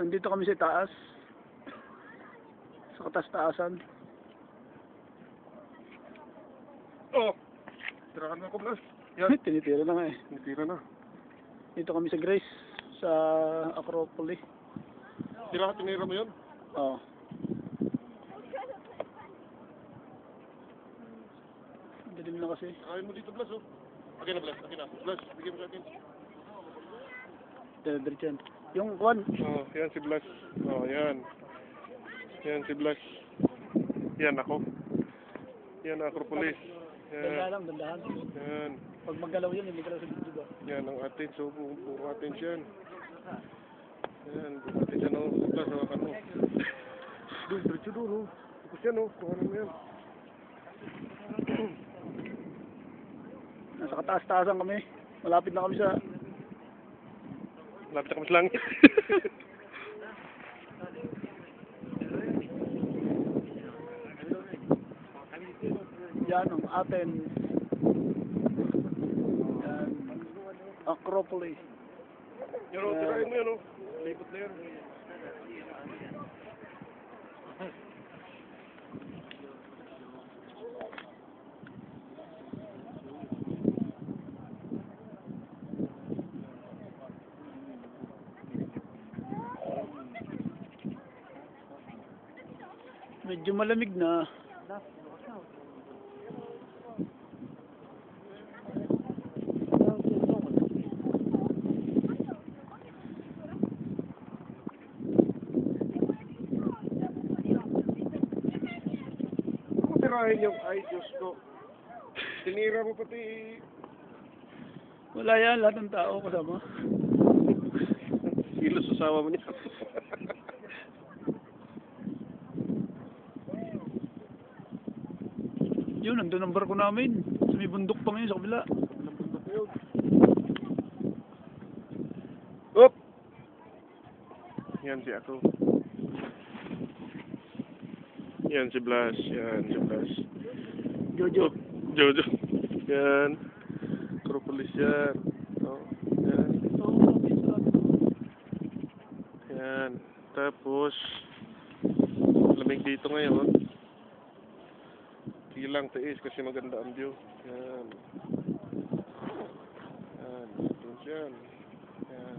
Nandito kami sa taas. Sa katas-taasan. Oh! Tirahan mo ako, Blas. Yan. Tinitira na nga eh. Tinitira na. Dito kami sa Grace. Sa Acropolis. Tinira mo yun? Oo. Dilim na kasi. Ayaw mo dito, Blas, oh. Akin na, Blas. Akin na. Blas, bigyan mo sa akin. Diretso yan. Yung one. Oh, yan si Blas. Oh, yan. Yan si Blas. Yan ako. Yan Acropolis. Dandahan Yan. lang, dandahan. Yan. Pag maggalaw yun, hindi ka lang sa dito. Yan ang atin. So, puro atin yan. Yan. Puro atin yan, oh. Blas, hawakan mo. Doon, diretso doon, oh. Tapos yan, oh. Kuhanan mo yan. Nasa kataas-taasan kami. Malapit na kami sa... Lapit na kami sa langit. Yan ang atin. Yan. Acropolis. Yan, oh. Tirahin mo yan, oh. Libot na yan. Medyo malamig na. Tirahin yung ay, Diyos ko. Tinira mo pati. Wala yan, lahat ng tao kasama. Kilos usawa mo niya. Yun, nandun ang barko namin. Sa may bundok pa ngayon sa kabila. Up! Yan si ako. Yan si Blas. Yan si Blas. Jojo. Jojo. Yan. Acropolis yan. Oh, yan. Yan. Tapos, lamig dito ngayon. Hilang tiis kasi maganda ang view. Yan. Yan. Doon yan. Yan.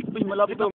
Uy, malapit na.